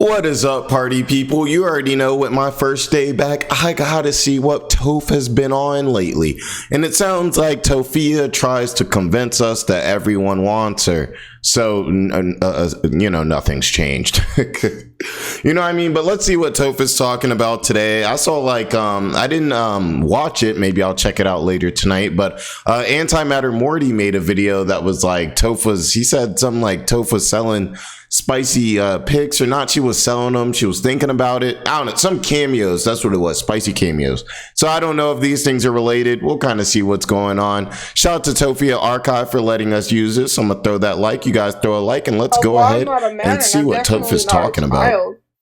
What is up, party people? You already know, with my first day back, I gotta see what Toph has been on lately. And it sounds like Tophia tries to convince us that everyone wants her. So, nothing's changed. You know what I mean? But let's see what Toph is talking about today. I saw I didn't watch it. Maybe I'll check it out later tonight. But Antimatter Morty made a video that was like he said something like Toph was selling spicy pics or not. She was selling them. She was thinking about it. I don't know. Some cameos. That's what it was. Spicy cameos. So I don't know if these things are related. We'll kind of see what's going on. Shout out to Tophia Archive for letting us use this. I'm going to throw that like. You guys throw a like and let's go ahead and see what Toph is talking about.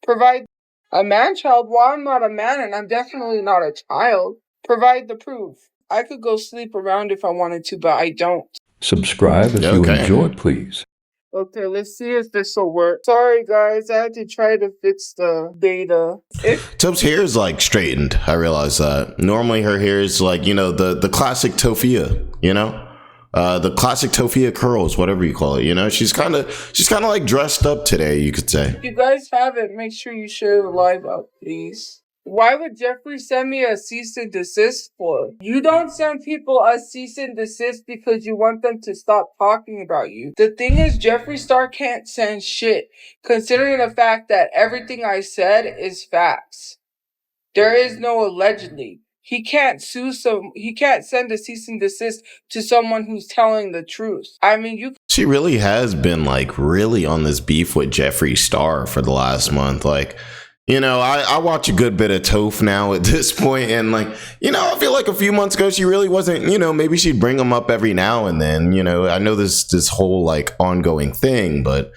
Provide a man-child. Well, I'm not a man and I'm definitely not a child. Provide the proof. I could go sleep around if I wanted to, but I don't. Subscribe if you enjoy, please. Okay, let's see if this will work. Sorry, guys. I had to try to fix the beta. Toph's hair is like straightened. I realize that. Normally her hair is like, the classic Tophia, the classic Tophia curls, whatever you call it, she's kind of like dressed up today, you could say. If you guys have it, make sure you share the live out, please. Why would Jeffree send me a cease and desist for? You don't send people a cease and desist because you want them to stop talking about you. The thing is, Jeffree Star can't send shit, considering the fact that everything I said is facts. There is no allegedly. He can't send a cease and desist to someone who's telling the truth. I mean, She really has been really on this beef with Jeffree Star for the last month. I watch a good bit of Toph now at this point, and I feel like a few months ago she really wasn't, maybe she'd bring them up every now and then, I know this whole ongoing thing, but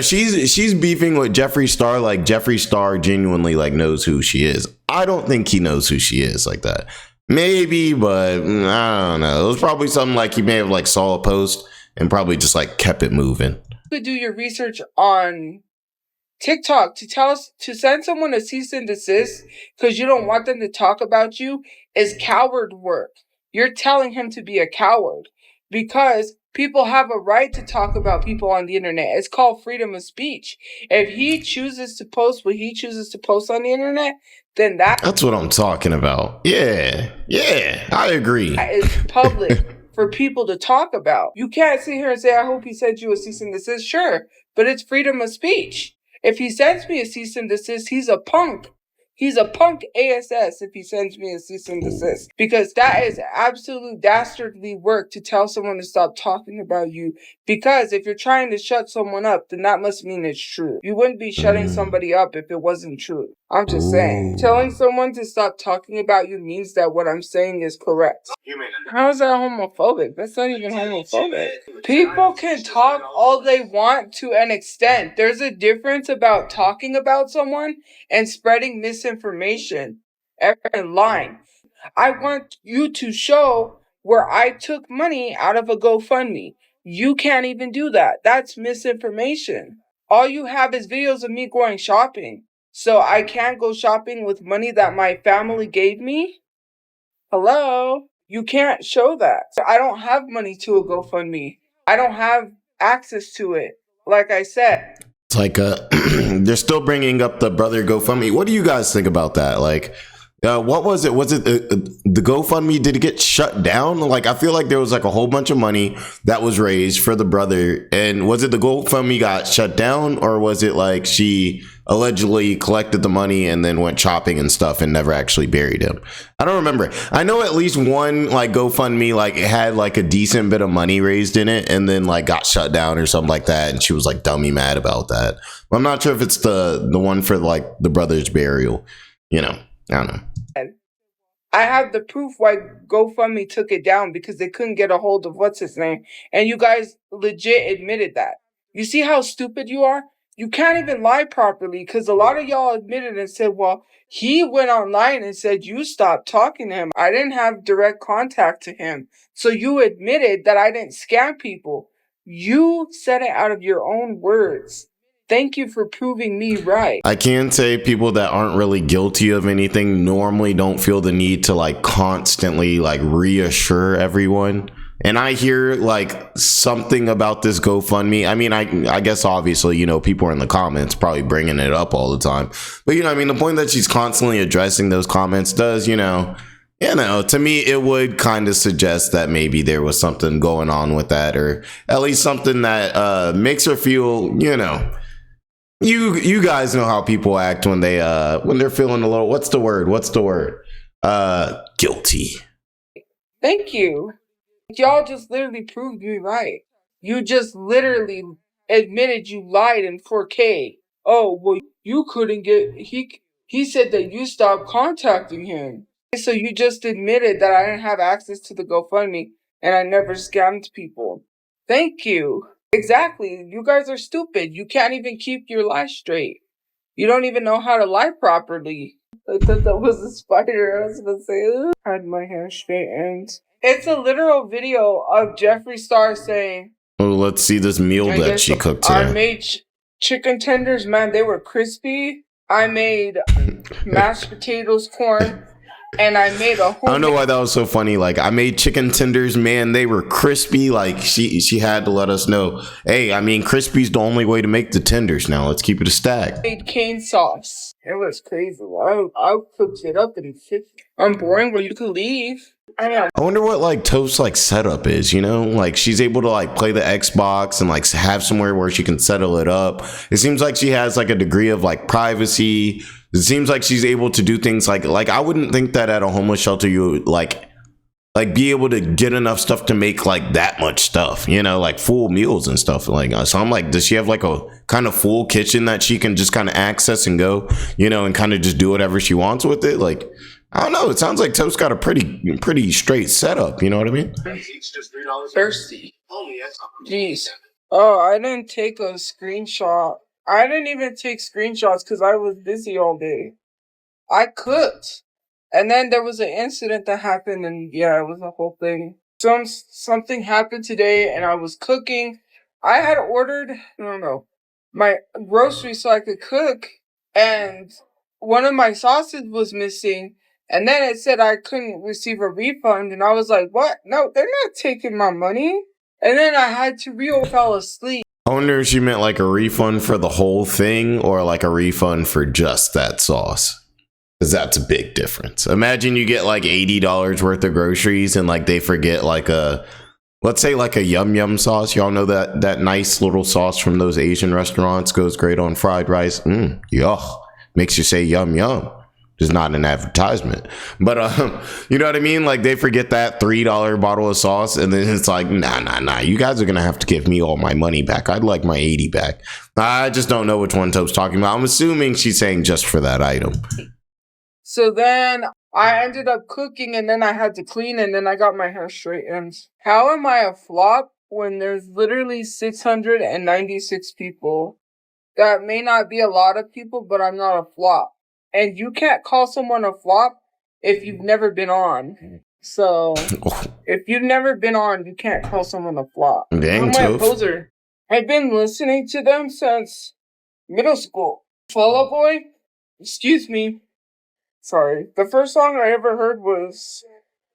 she's beefing with Jeffree Star like Jeffree Star genuinely knows who she is. I don't think he knows who she is like that. Maybe, but I don't know. It was probably something he may have saw a post and probably just kept it moving. You could do your research on TikTok to send someone a cease and desist because you don't want them to talk about you is coward work. You're telling him to be a coward because people have a right to talk about people on the internet. It's called freedom of speech. If he chooses to post what he chooses to post on the internet, then that's what I'm talking about. Yeah, I agree. It's public for people to talk about. You can't sit here and say, I hope he sent you a cease and desist. Sure, but it's freedom of speech. If he sends me a cease and desist, he's a punk. He's a punk ASS if he sends me a cease and desist. Because that is absolute dastardly work to tell someone to stop talking about you. Because if you're trying to shut someone up, then that must mean it's true. You wouldn't be shutting somebody up if it wasn't true. I'm just saying. Telling someone to stop talking about you means that what I'm saying is correct. How is that homophobic? That's not even homophobic. People can talk all they want to an extent. There's a difference about talking about someone and spreading misinformation and lying. I want you to show where I took money out of a GoFundMe. You can't even do that. That's misinformation. All you have is videos of me going shopping. So I can't go shopping with money that my family gave me? Hello? You can't show that. I don't have money to a GoFundMe. I don't have access to it. Like I said. It's they're still bringing up the brother GoFundMe. What do you guys think about that? What was it? Was it the GoFundMe? Did it get shut down? I feel like there was a whole bunch of money that was raised for the brother. And was it the GoFundMe got shut down, or was it she allegedly collected the money and then went shopping and stuff and never actually buried him? I don't remember. I know at least one GoFundMe it had a decent bit of money raised in it and then got shut down or something like that. And she was dummy mad about that. But I'm not sure if it's the one for the brother's burial. I don't know. I have the proof why GoFundMe took it down because they couldn't get a hold of what's his name. And you guys legit admitted that. You see how stupid you are? You can't even lie properly because a lot of y'all admitted and said, well, he went online and said, you stopped talking to him. I didn't have direct contact to him. So you admitted that I didn't scam people. You said it out of your own words. Thank you for proving me right. I can say people that aren't really guilty of anything normally don't feel the need to constantly reassure everyone and I hear like something about this GoFundMe. I mean, I guess obviously, you know, people are in the comments probably bringing it up all the time. But, you know, I mean, the point that she's constantly addressing those comments does, you know, to me, it would kind of suggest that maybe there was something going on with that, or at least something that makes her feel, you know, you guys know how people act when they're feeling a little, what's the word? Guilty. Thank you. Y'all just literally proved me right. You just literally admitted you lied in 4K. Oh, well, you couldn't get, he said that you stopped contacting him. So you just admitted that I didn't have access to the GoFundMe and I never scammed people. Thank you. Exactly. You guys are stupid. You can't even keep your lie straight. You don't even know how to lie properly. I thought that was a spider. I was gonna say, I had my hair straightened. It's a literal video of Jeffree Star saying, oh, let's see this meal that she cooked today. I made chicken tenders, man, they were crispy. I made mashed potatoes, corn, and I made a whole... I don't know why that was so funny. Like, I made chicken tenders, man, they were crispy. Like, she had to let us know, hey, I mean, crispy's the only way to make the tenders now. Let's keep it a stack. Made cane sauce. It was crazy. I cooked it up and I'm boring where you could leave. I wonder what like Toph's like setup is, you know, like she's able to like play the Xbox and like have somewhere where she can settle it up. It seems like she has like a degree of like privacy. It seems like she's able to do things like I wouldn't think that at a homeless shelter you would like be able to get enough stuff to make like that much stuff, you know, like full meals and stuff like that. So I'm like, does she have like a kind of full kitchen that she can just kind of access and go, you know, and kind of just do whatever she wants with it? Like, I don't know. It sounds like Toph's got a pretty straight setup. You know what I mean? Thirsty. Jeez. Oh, I didn't take a screenshot. I didn't even take screenshots because I was busy all day. I cooked. And then there was an incident that happened and yeah, it was a whole thing. Something happened today and I was cooking. I had ordered, I don't know, my groceries so I could cook and one of my sauces was missing. And then it said I couldn't receive a refund. And I was like, what? No, they're not taking my money. And then I had to fell asleep. I wonder if she meant like a refund for the whole thing or like a refund for just that sauce. Because that's a big difference. Imagine you get like $80 worth of groceries and like they forget like let's say like a yum yum sauce. Y'all know that nice little sauce from those Asian restaurants goes great on fried rice. Yuck. Makes you say yum yum. Just not an advertisement, but you know what I mean? Like they forget that $3 bottle of sauce, and then it's like, nah. You guys are gonna have to give me all my money back. I'd like my 80 back. I just don't know which one Toph's talking about. I'm assuming she's saying just for that item. So then I ended up cooking, and then I had to clean, and then I got my hair straightened. How am I a flop when there's literally 696 people? That may not be a lot of people, but I'm not a flop. And you can't call someone a flop if you've never been on. So, if you've never been on, you can't call someone a flop. Dang, Toph. Poser. I've been listening to them since middle school. Fall Out Boy? Excuse me. Sorry. The first song I ever heard was...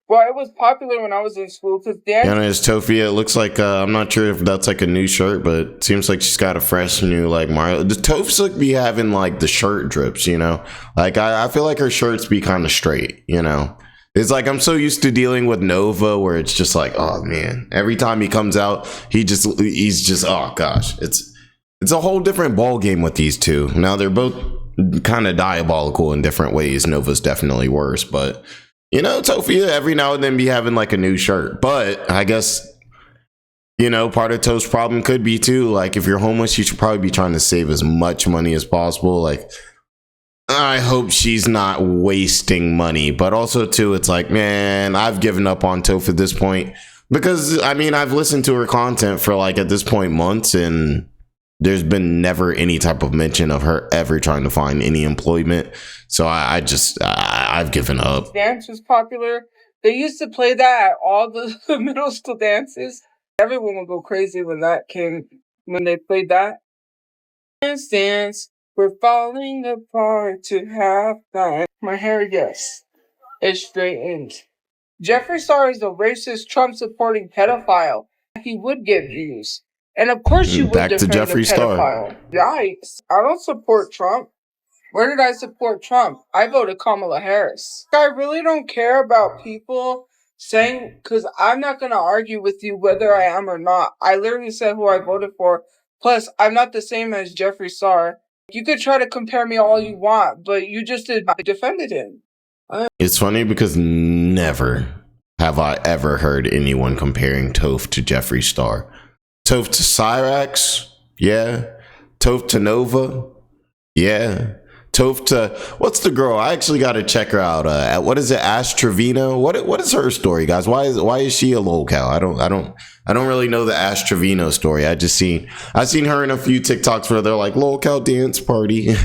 Well, it was popular when I was in school because Dan... And it's Tophia. It looks like, I'm not sure if that's like a new shirt, but it seems like she's got a fresh new like Mario. The Toph's like be having like the shirt drips, you know? Like I feel like her shirts be kind of straight, you know? It's like I'm so used to dealing with Nova where it's just like, oh man, every time he comes out, he's just, oh gosh. It's a whole different ball game with these two. Now they're both kind of diabolical in different ways. Nova's definitely worse, but... You know, Tophia every now and then be having like a new shirt. But I guess, you know, part of Toph's problem could be too, like if you're homeless, you should probably be trying to save as much money as possible. Like, I hope she's not wasting money. But also too, it's like, man, I've given up on Toph at this point. Because, I mean, I've listened to her content for like at this point months and there's been never any type of mention of her ever trying to find any employment. So I've given up. Dance was popular. They used to play that at all the middle school dances. Everyone would go crazy when they played that. Dance, we're falling apart to have time. My hair, yes, is straightened. Jeffree Star is a racist, Trump-supporting pedophile. He would get views. And of course you would Back to defend the Jeffree Star. pedophile. Yikes. I don't support Trump. Where did I support Trump? I voted Kamala Harris. I really don't care about people saying, because I'm not going to argue with you whether I am or not. I literally said who I voted for. Plus, I'm not the same as Jeffree Star. You could try to compare me all you want, but you just defended him. It's funny because never have I ever heard anyone comparing Toph to Jeffree Star. Toph to Cyrax, yeah. Toph to Nova, yeah. Toph to, what's the girl? I actually got to check her out. What is it? Ash Trevino. What is her story, guys? Why is she a lolcow? I don't really know the Ash Trevino story. I've seen her in a few TikToks where they're like lolcow dance party.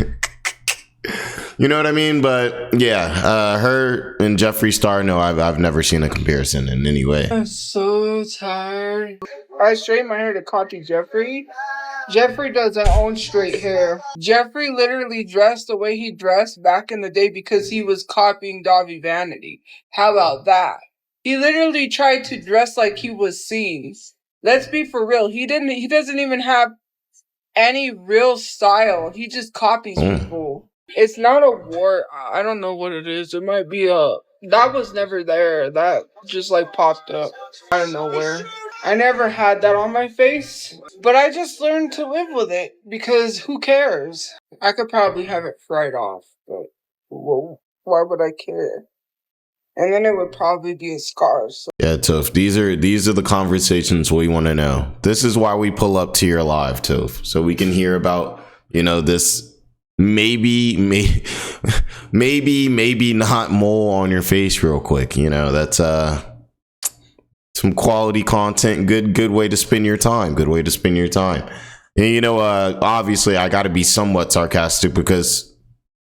You know what I mean? But yeah, her and Jeffree Star. No, I've never seen a comparison in any way. I'm so tired. I straightened my hair to copy Jeffree. Jeffree doesn't own straight hair. Jeffree literally dressed the way he dressed back in the day because he was copying Davi Vanity. How about that? He literally tried to dress like he was seen. Let's be for real. He doesn't even have any real style. He just copies people. It's not a wart. I don't know what it is. It might be that was never there. That just like popped up out of nowhere. I never had that on my face, but I just learned to live with it because who cares? I could probably have it fried off, but well, why would I care? And then it would probably be a scar. So. Yeah, Toph, these are the conversations we want to know. This is why we pull up to your live, Toph, so we can hear about, this maybe not mole on your face real quick. That's some quality content, good way to spend your time. And obviously I got to be somewhat sarcastic because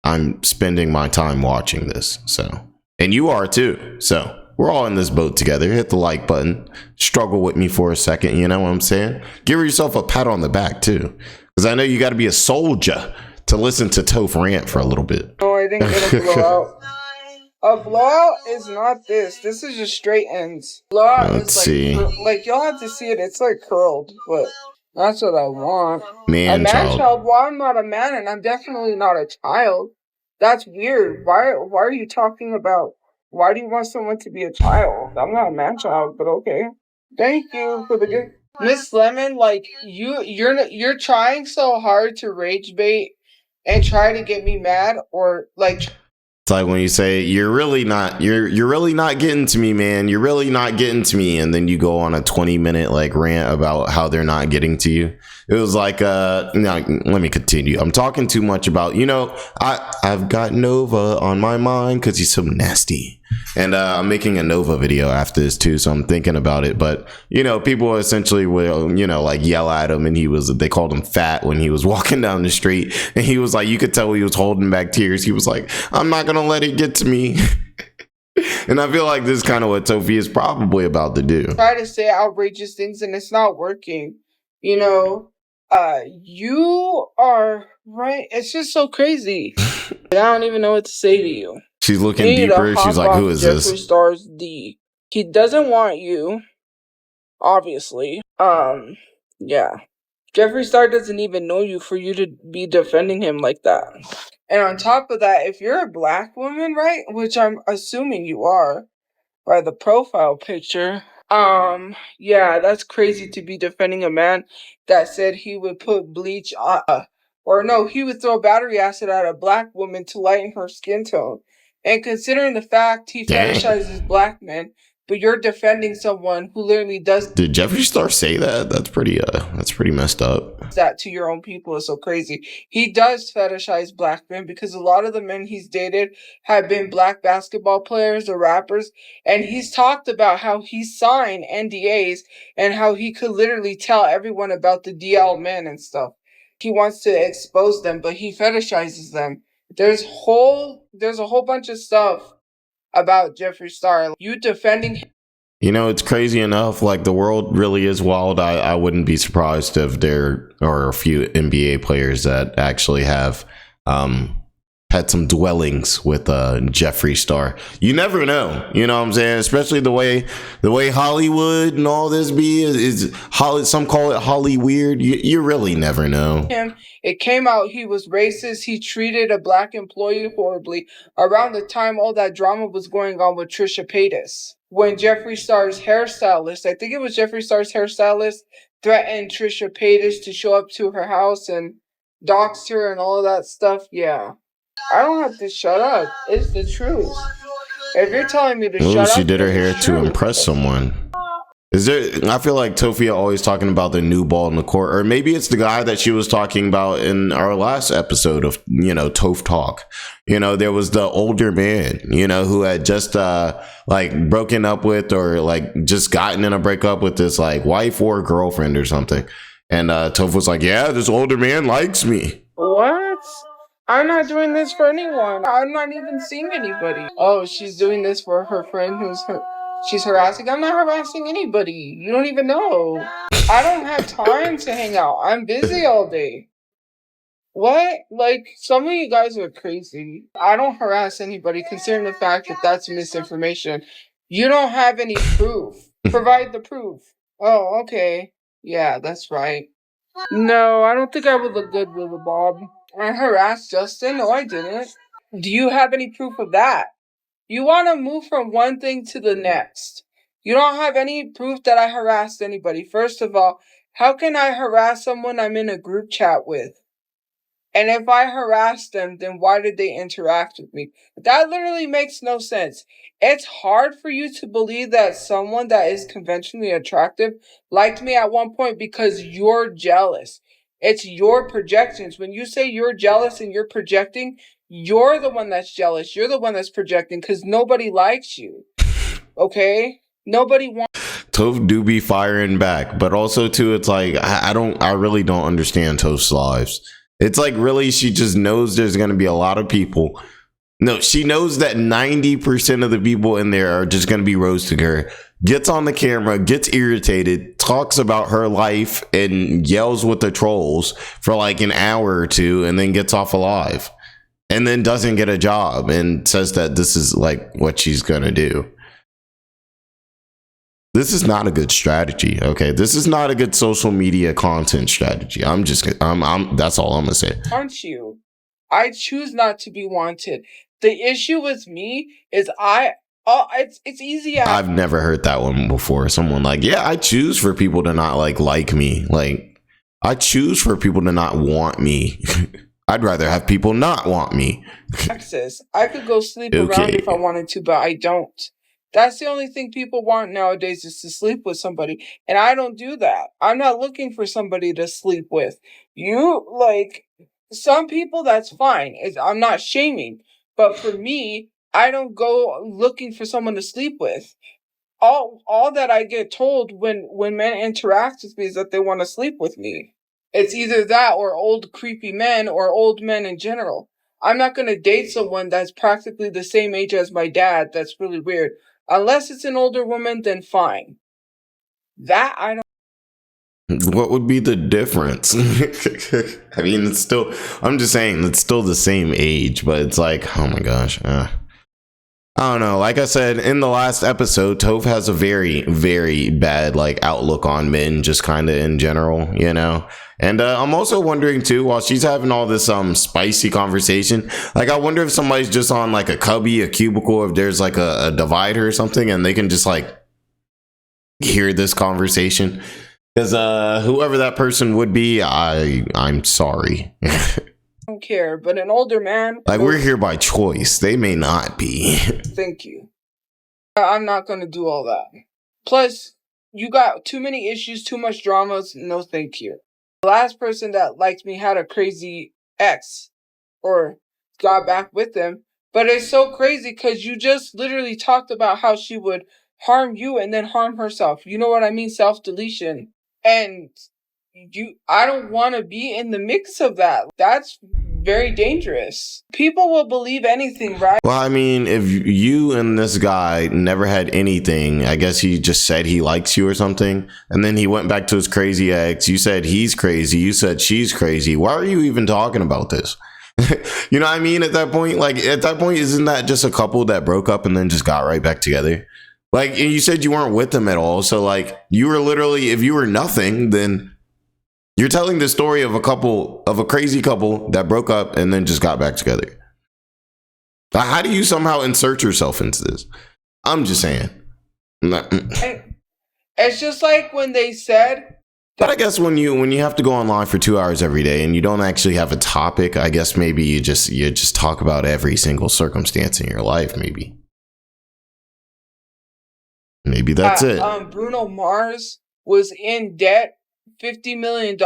I'm spending my time watching this. So, and you are too. So we're all in this boat together. Hit the like button. Struggle with me for a second. You know what I'm saying? Give yourself a pat on the back too, because I know you got to be a soldier to listen to Toph rant for a little bit. No, I didn't get a blowout. A blowout is not this. This is just straight ends. Blowout is like y'all have to see it. It's like curled, but that's what I want. A man child. Well, I'm not a man, and I'm definitely not a child. That's weird. Why are you talking about? Why do you want someone to be a child? I'm not a man child, but okay. Thank you for the good. Miss Lemon, like you're trying so hard to rage bait and try to get me mad, or like. It's like when you say you're really not getting to me, man. You're really not getting to me, and then you go on a 20-minute like rant about how they're not getting to you. It was like no, let me continue. I'm talking too much about I've got Nova on my mind because he's so nasty. And I'm making a Nova video after this too, so I'm thinking about it. But people essentially will like yell at him, and they called him fat when he was walking down the street, and he was like, you could tell he was holding back tears. He was like, I'm not gonna let it get to me. And I feel like this is kind of what Tophia is probably about to do. Try to say outrageous things and it's not working. You are right. It's just so crazy. I don't even know what to say to you. She's looking deeper. She's like, who is this? Jeffree Star's D. He doesn't want you, obviously. Yeah. Jeffree Star doesn't even know you for you to be defending him like that. And on top of that, if you're a black woman, right, which I'm assuming you are by the profile picture, yeah, that's crazy to be defending a man that said he would put bleach on, he would throw battery acid at a black woman to lighten her skin tone. And considering the fact he fetishizes black men, but you're defending someone who literally does. Did Jeffree Star say that? That's pretty messed up. That to your own people is so crazy. He does fetishize black men because a lot of the men he's dated have been black basketball players or rappers, and he's talked about how he signed NDAs and how he could literally tell everyone about the DL men and stuff. He wants to expose them, but he fetishizes them. There's a whole bunch of stuff about Jeffree Star. You defending him. It's crazy enough. Like, the world really is wild. I wouldn't be surprised if there are a few NBA players that actually have had some dwellings with Jeffree Star. You never know, you know what I'm saying? Especially the way Hollywood and all this is Holly. Some call it Holly weird. You really never know. It came out he was racist. He treated a black employee horribly around the time all that drama was going on with Trisha Paytas. When Jeffree Star's hairstylist, I think it was Jeffree Star's hairstylist, threatened Trisha Paytas to show up to her house and doxed her and all of that stuff. Yeah. I don't have to shut up. It's the truth. If you're telling me to shut up, she did her hair to impress someone. Is there? I feel like Tophia always talking about the new ball in the court, or maybe it's the guy that she was talking about in our last episode of Toph Talk. There was the older man, who had just like broken up with, or like just gotten in a breakup with this like wife or girlfriend or something, and Toph was like, "Yeah, this older man likes me." What? I'm not doing this for anyone. I'm not even seeing anybody. Oh, she's doing this for her friend she's harassing. I'm not harassing anybody. You don't even know. I don't have time to hang out. I'm busy all day. What? Like, some of you guys are crazy. I don't harass anybody, considering the fact that that's misinformation. You don't have any proof. Provide the proof. Oh, okay. Yeah, that's right. No, I don't think I would look good with a bob. I harassed Justin? No, I didn't. Do you have any proof of that? You want to move from one thing to the next. You don't have any proof that I harassed anybody. First of all, how can I harass someone I'm in a group chat with? And if I harassed them, then why did they interact with me? That literally makes no sense. It's hard for you to believe that someone that is conventionally attractive liked me at one point because you're jealous. It's your projections. When you say you're jealous and you're projecting, you're the one that's jealous. You're the one that's projecting because nobody likes you. Okay? Nobody wants. Toph do be firing back, but also too, it's like I really don't understand Toph's lives. It's like, really, she just knows there's going to be a lot of people. No, she knows that 90% of the people in there are just going to be roasting her. Gets on the camera, gets irritated, talks about her life, and yells with the trolls for like an hour or two, and then gets off alive. And then doesn't get a job and says that this is like what she's going to do. This is not a good strategy, okay? This is not a good social media content strategy. That's all I'm gonna say. Want you? I choose not to be wanted. The issue with me is it's easy. I've never heard that one before. Someone like, yeah, I choose for people to not like me. Like, I choose for people to not want me. I'd rather have people not want me. Access. I could go sleep around if I wanted to, but I don't. That's the only thing people want nowadays, is to sleep with somebody. And I don't do that. I'm not looking for somebody to sleep with. Some people, that's fine. I'm not shaming. But for me, I don't go looking for someone to sleep with. All that I get told when men interact with me is that they want to sleep with me. It's either that or old creepy men or old men in general. I'm not going to date someone that's practically the same age as my dad. That's really weird. Unless it's an older woman, then fine. That I don't. What would be the difference? I mean, I'm just saying, it's still the same age, but it's like, oh my gosh. I don't know. Like I said in the last episode, Toph has a very, very bad outlook on men, just kind of in general, And I'm also wondering too, while she's having all this spicy conversation, I wonder if somebody's just on a cubby, a cubicle, if there's a divider or something, and they can just hear this conversation. Because whoever that person would be, I'm sorry. Don't care, but an older man, we're here by choice. They may not be. Thank you. I'm not gonna do all that. Plus, you got too many issues, too much dramas. No, thank you. The last person that liked me had a crazy ex, or got back with them. But it's so crazy because you just literally talked about how she would harm you and then harm herself. You know what I mean? Self-deletion. And I don't want to be in the mix of that. That's very dangerous. People will believe anything, right? Well, I mean, if you and this guy never had anything, I guess he just said he likes you or something, and then he went back to his crazy ex. You said he's crazy. You said she's crazy. Why are you even talking about this? You know what I mean? At that point, like at that point, isn't that just a couple that broke up and then just got right back together? Like, and you said you weren't with them at all. So like you were literally, if you were nothing, then you're telling the story of a crazy couple that broke up and then just got back together. How do you somehow insert yourself into this? I'm just saying. It's just like when they said. But I guess when you have to go online for 2 hours every day and you don't actually have a topic, I guess maybe you just talk about every single circumstance in your life. Maybe that's it. Bruno Mars was in debt, $50 million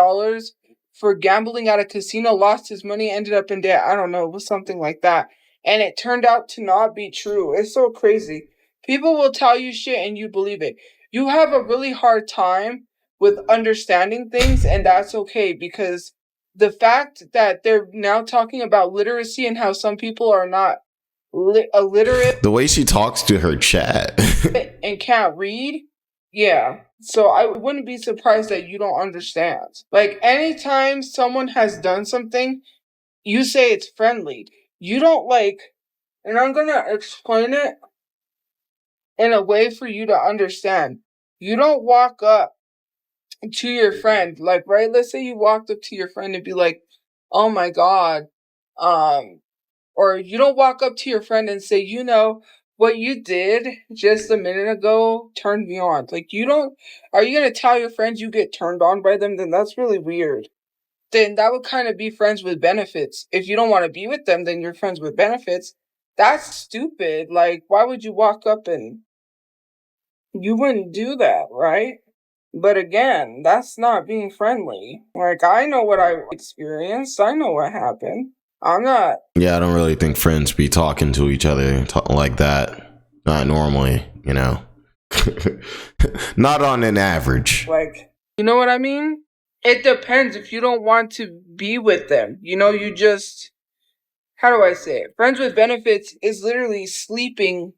for gambling at a casino, lost his money, ended up in debt. I don't know, it was something like that. And it turned out to not be true. It's so crazy. People will tell you shit and you believe it. You have a really hard time with understanding things, and that's okay, because the fact that they're now talking about literacy and how some people are not illiterate, the way she talks to her chat and can't read, yeah. So I wouldn't be surprised that you don't understand. Like, anytime someone has done something, you say it's friendly. You don't like, and I'm gonna explain it in a way for you to understand. You don't walk up to your friend, like, right? Let's say you walked up to your friend and be like, "Oh my God," or you don't walk up to your friend and say, "You know, what you did just a minute ago turned me on." Like, you don't. Are you gonna tell your friends you get turned on by them? Then that's really weird. Then that would kind of be friends with benefits. If you don't want to be with them, then you're friends with benefits. That's stupid. Like, why would you walk up and you wouldn't do that, right? But again, that's not being friendly. Like, I know what I experienced. I know what happened. I'm not. Yeah, I don't really think friends be talking to each other like that. Not normally, you know. Not on an average. Like, you know what I mean? It depends if you don't want to be with them. You know, you just. How do I say it? Friends with benefits is literally sleeping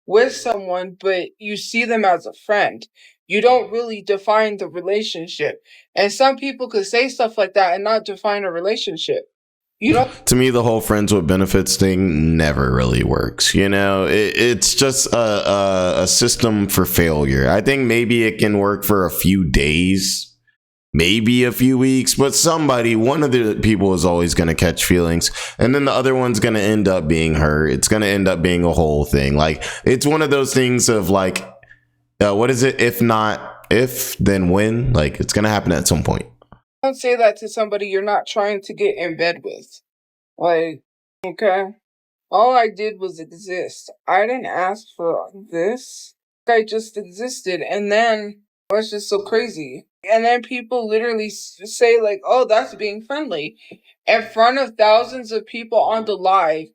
with someone, but you see them as a friend. You don't really define the relationship. And some people could say stuff like that and not define a relationship. You don't. To me, the whole friends with benefits thing never really works. You know, it's just a system for failure. I think maybe it can work for a few days, maybe a few weeks, but one of the people is always going to catch feelings, and then the other one's going to end up being hurt. It's going to end up being a whole thing. Like, it's one of those things of like, what is it? If not if, then when? Like, it's going to happen at some point. Don't say that to somebody you're not trying to get in bed with. Like, okay? All I did was exist. I didn't ask for this. I just existed, and then it was just so crazy. And then people literally say, like, "Oh, that's being friendly." In front of thousands of people on the live,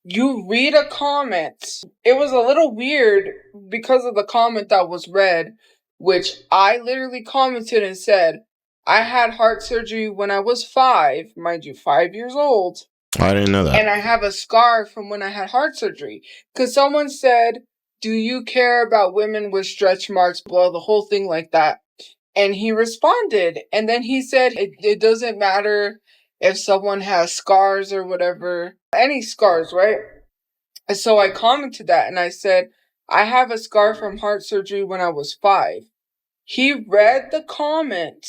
you read a comment. It was a little weird because of the comment that was read, which I literally commented and said, "I had heart surgery when I was 5, mind you, 5 years old. I didn't know that. And I have a scar from when I had heart surgery." Because someone said, "Do you care about women with stretch marks?" Blah, the whole thing like that. And he responded. And then he said, it doesn't matter if someone has scars or whatever. Any scars, right? And so I commented that and I said, "I have a scar from heart surgery when I was 5. He read the comment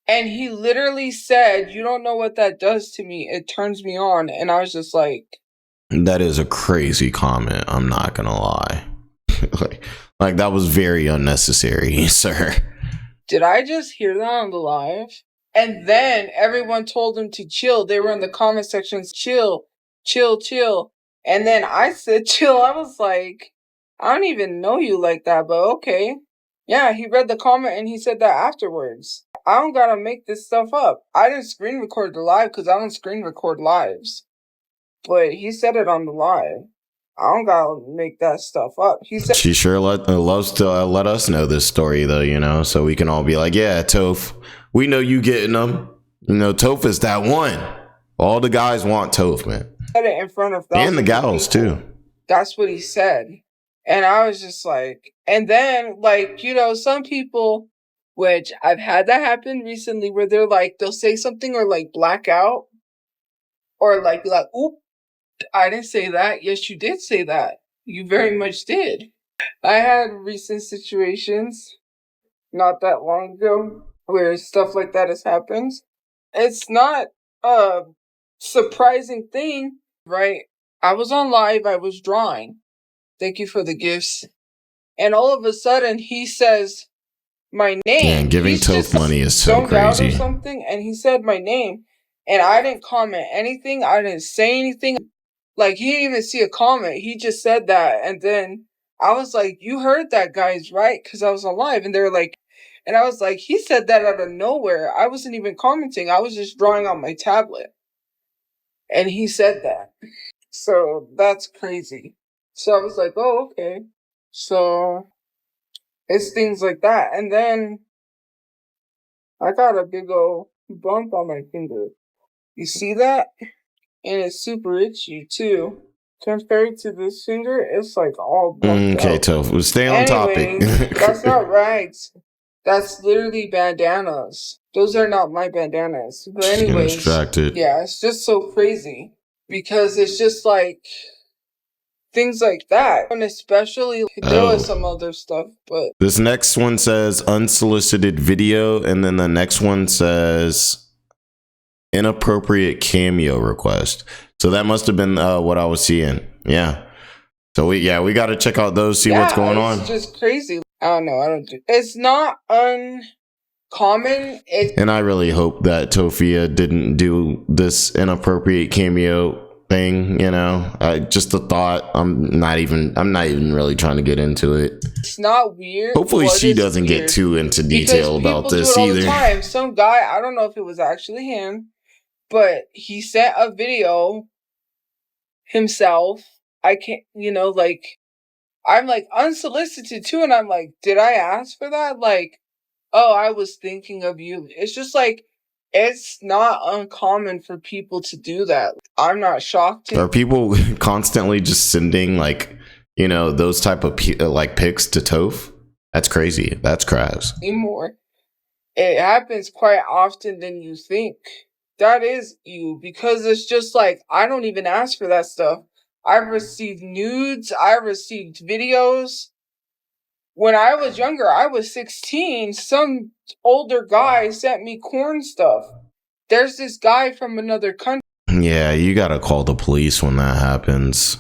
and he literally said, "You don't know what that does to me. It turns me on." And I was just like... That is a crazy comment. I'm not going to lie. Like, that was very unnecessary, sir. Did I just hear that on the live? And then everyone told him to chill. They were in the comment sections, chill, chill, chill. And then I said, chill. I was like, I don't even know you like that, but okay. Yeah, he read the comment and he said that afterwards. I don't gotta make this stuff up. I didn't screen record the live because I don't screen record lives. But he said it on the live. I don't gotta make that stuff up. He said she sure loves to let us know this story, though, you know, so we can all be like, yeah, Toph, we know you getting them. You know, Toph is that one. All the guys want Toph, man. Said it in front of and the gals too. That's what he said. And I was just like, and then, like, you know, some people, which I've had that happen recently, where they're like, they'll say something or like black out. Or like, oop, I didn't say that. Yes, you did say that. You very much did. I had recent situations not that long ago where stuff like that has happened. It's not a surprising thing, right? I was on live, I was drawing. Thank you for the gifts. And all of a sudden he says my name. Yeah, and giving Toph money is so crazy. Or something, and he said my name, and I didn't comment anything. I didn't say anything. Like, he didn't even see a comment. He just said that, and then I was like, "You heard that, guys, right?" Because I was on live, and they're like, and I was like, "He said that out of nowhere." I wasn't even commenting. I was just drawing on my tablet, and he said that. So that's crazy. So I was like, "Oh, okay." So it's things like that, and then I got a big old bump on my finger. You see that? And it's super itchy too. Compared to this finger, it's like all bumped Okay, out. Toph, we'll stay on topic. That's not right. That's literally bandanas. Those are not my bandanas. But anyways, distracted. Yeah, it's just so crazy. Because it's just like things like that. And especially there was some other stuff, but this next one says unsolicited video, and then the next one says inappropriate Cameo request. So that must have been what I was seeing. Yeah. So we got to check out those, see what's going on. It's just crazy. I don't know. It's not uncommon. And I really hope that Tophia didn't do this inappropriate Cameo thing, you know. Just a thought. I'm not even really trying to get into it. It's not weird. Hopefully she doesn't get too into detail about this either. All the time. Some guy, I don't know if it was actually him, but he sent a video himself. I can't, like, I'm like unsolicited too, and I'm like, did I ask for that? Like, oh, I was thinking of you. It's just like, it's not uncommon for people to do that. I'm not shocked. Are people constantly just sending like, those type of like pics to Toph? That's crazy. That's crass. Anymore. It happens quite often than you think. That is you, because it's just like, I don't even ask for that stuff. I've received nudes. I've received videos. When I was younger, I was 16. Some older guy sent me corn stuff. There's this guy from another country. Yeah, you gotta call the police when that happens.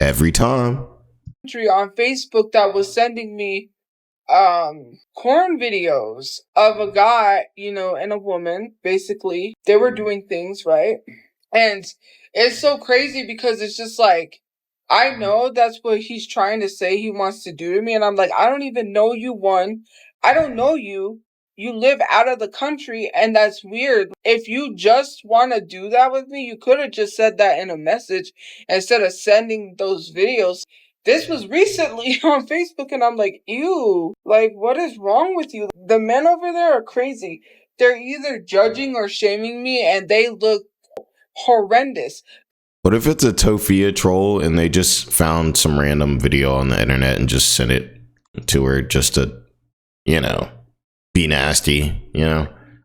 Every time. On Facebook that was sending me corn videos of a guy, and a woman. Basically, they were doing things, right? And it's so crazy because it's just like, I know that's what he's trying to say he wants to do to me. And I'm like, I don't even know you, one. I don't know you. You live out of the country, and that's weird. If you just want to do that with me, you could have just said that in a message instead of sending those videos. This was recently on Facebook, and I'm like, ew. Like, what is wrong with you? The men over there are crazy. They're either judging or shaming me, and they look horrendous. What if it's a Tophia troll and they just found some random video on the internet and just sent it to her just to, be nasty,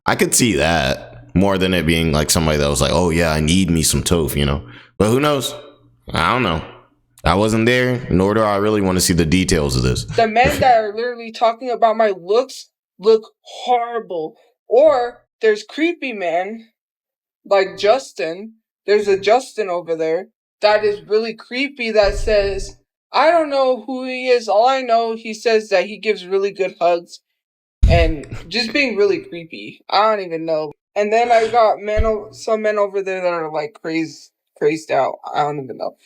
I could see that more than it being like somebody that was like, oh yeah, I need me some Toph, but who knows? I don't know. I wasn't there, nor do I really want to see the details of this. The men that are literally talking about my looks look horrible. Or there's creepy men like Justin. There's a Justin over there that is really creepy that says, I don't know who he is. All I know, he says that he gives really good hugs and just being really creepy. I don't even know. And then I got some men over there that are like crazed out. I don't even know.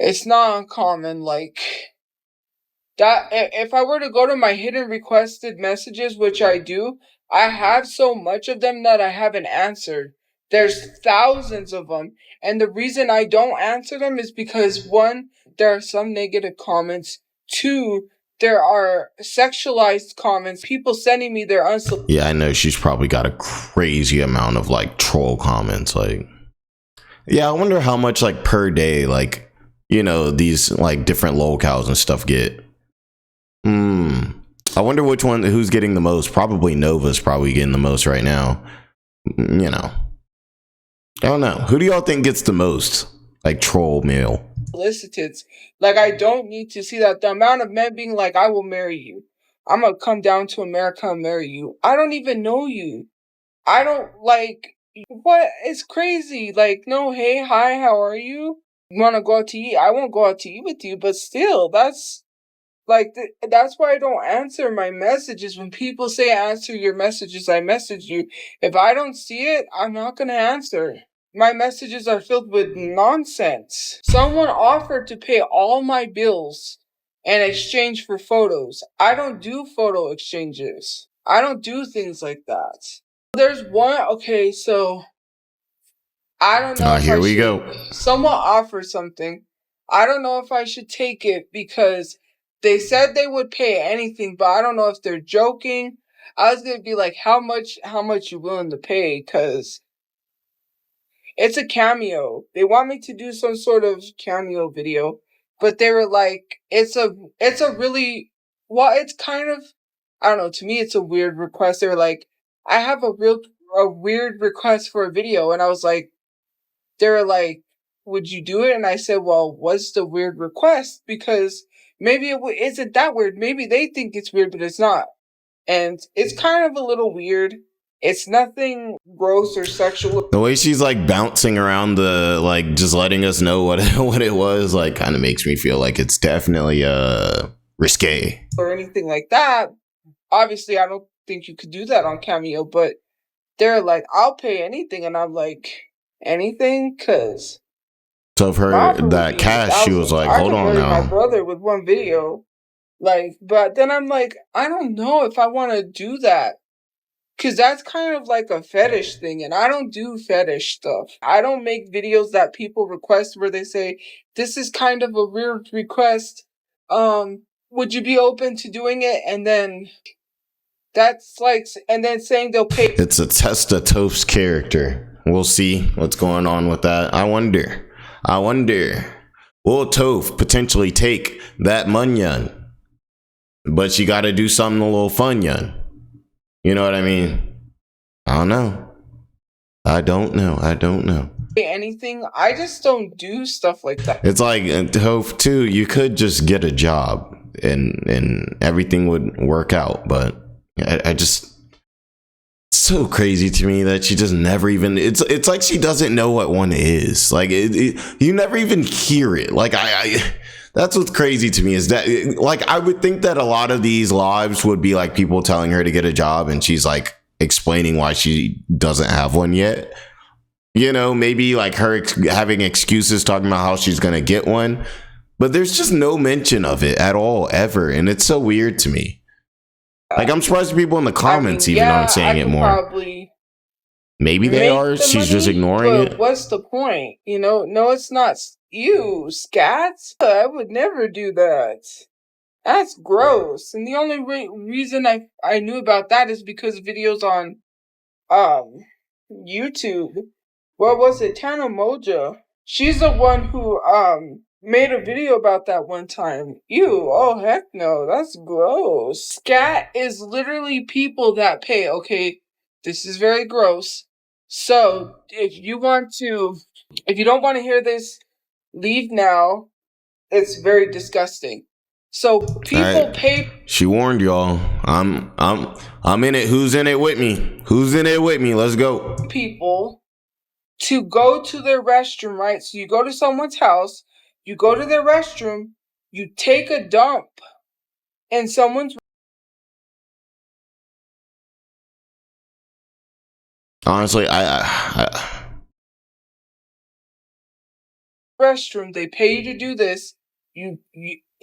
It's not uncommon, like that. If I were to go to my hidden requested messages, which I do, I have so much of them that I haven't answered. There's thousands of them. And the reason I don't answer them is because, one, there are some negative comments. Two, there are sexualized comments. People sending me their unsolicited. Yeah, I know she's probably got a crazy amount of like troll comments. Like, yeah, I wonder how much like per day, like, these like different locales and stuff get. I wonder who's getting the most. Probably Nova's probably getting the most right now. I don't know. Who do y'all think gets the most, like, troll mail? Unsolicited. Like, I don't need to see that. The amount of men being like, I will marry you. I'm gonna come down to America and marry you. I don't even know you. I don't, like, what? It's crazy. Like, no, hey, hi, how are you? You wanna go out to eat? I won't go out to eat with you, but still, that's, like, that's why I don't answer my messages. When people say answer your messages, I message you. If I don't see it, I'm not gonna answer. My messages are filled with nonsense. Someone offered to pay all my bills in exchange for photos. I don't do photo exchanges. I don't do things like that. There's one, okay, so I don't know if Here I we should. go. Someone offered something. I don't know if I should take it because they said they would pay anything, but I don't know if they're joking. I was gonna be like, how much you willing to pay? Because it's a cameo. They want me to do some sort of cameo video, but they were like, it's a really, well, it's kind of, I don't know, to me it's a weird request. They were like, I have a weird request for a video, and I was like, they were like, would you do it? And I said, well, what's the weird request? Because maybe it isn't that weird. Maybe they think it's weird, but it's not. And it's kind of a little weird. It's nothing gross or sexual. The way she's like bouncing around the, like, just letting us know what it was, like, kind of makes me feel like it's definitely risque Or anything like that. Obviously, I don't think you could do that on Cameo, but they're like, I'll pay anything. And I'm like, anything? Because so of her that cash, she was like, hold on now. My brother with one video. Like, but then I'm like, I don't know if I want to do that. Because that's kind of like a fetish thing, and I don't do fetish stuff. I don't make videos that people request where they say, this is kind of a weird request. Would you be open to doing it? And then that's like, and then saying they'll pay. It's a test of Toph's character. We'll see what's going on with that. I wonder. Will Toph potentially take that munyan? But she got to do something a little fun, yun. You know what I mean? I don't know. Anything. I just don't do stuff like that. It's like, Toph too, you could just get a job and everything would work out. But I just, it's so crazy to me that she just never even, it's like she doesn't know what one is. Like, you never even hear it. Like, that's what's crazy to me is that, like, I would think that a lot of these lives would be like people telling her to get a job and she's like explaining why she doesn't have one yet. You know, maybe like her having excuses talking about how she's going to get one. But there's just no mention of it at all, ever. And it's so weird to me. Like, I'm surprised people in the comments aren't saying it more. Maybe they are. She's just ignoring it. What's the point? You know, no, it's not. You, scat? I would never do that. That's gross. And the only reason I knew about that is because videos on YouTube. What was it? Tana Moja. She's the one who made a video about that one time. Ew, oh heck no, that's gross. Scat is literally people that pay. Okay, this is very gross. So if you don't want to hear this, leave now. It's very disgusting. So people pay. She warned y'all. I'm in it. Who's in it with me? Let's go. People to go to their restroom, right? So you go to someone's house, you go to their restroom, you take a dump in someone's honestly, I restroom. They pay you to do this. You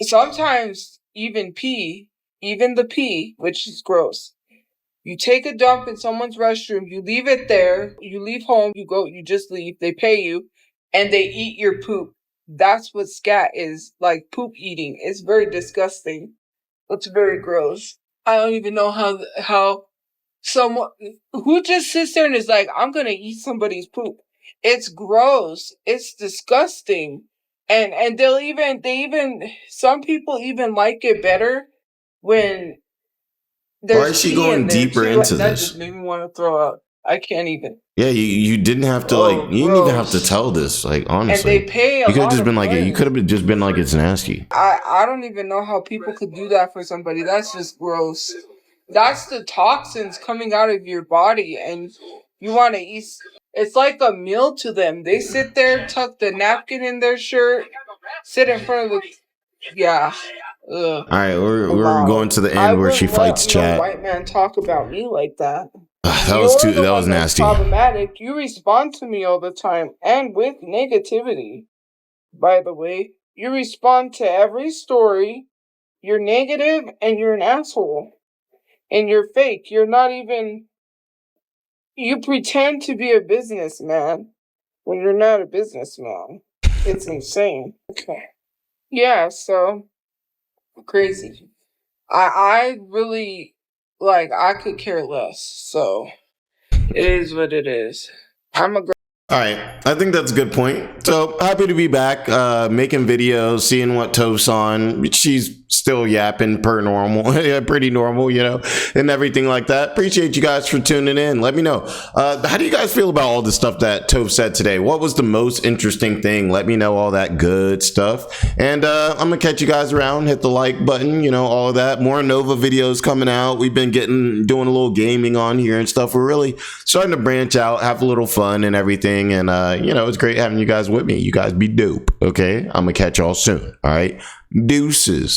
sometimes even the pee, which is gross. You take a dump in someone's restroom, you leave it there, you leave home, you just leave, they pay you, and they eat your poop. That's what scat is, like poop eating. It's very disgusting. It's very gross. I don't even know how someone who just sits there and is like, I'm gonna eat somebody's poop. It's gross. It's disgusting. And some people even like it better when there's why is she going deeper into that this? just made me want to throw up. I can't even. Yeah, you didn't have to you didn't even have to tell this, like, honestly. And they pay you could have just been like, you could have just been like, it's nasty. I don't even know how people could do that for somebody. That's just gross. That's the toxins coming out of your body, and you want to eat. It's like a meal to them. They sit there, tuck the napkin in their shirt, sit in front of the. Yeah. Ugh. All right, we're going to the end where she fights chat. White man talk about me like that. That was nasty. Problematic. You respond to me all the time, and with negativity. By the way, you respond to every story. You're negative, and you're an asshole, and you're fake. You're not even. You pretend to be a businessman when you're not a businessman. It's insane. Okay. Yeah. So crazy. I really. I could care less, so it is what it is. I'm a all right, I think that's a good point. So happy to be back, making videos, seeing what Toph's on. She's still yapping per normal, yeah, pretty normal, you know, and everything like that. Appreciate you guys for tuning in. Let me know. How do you guys feel about all the stuff that Toph said today? What was the most interesting thing? Let me know all that good stuff. And I'm gonna catch you guys around. Hit the like button, you know, all of that. More Nova videos coming out. We've been doing a little gaming on here and stuff. We're really starting to branch out, have a little fun and everything. And you know, it's great having you guys with me. You guys be dope. Okay, I'm gonna catch y'all soon. All right, deuces.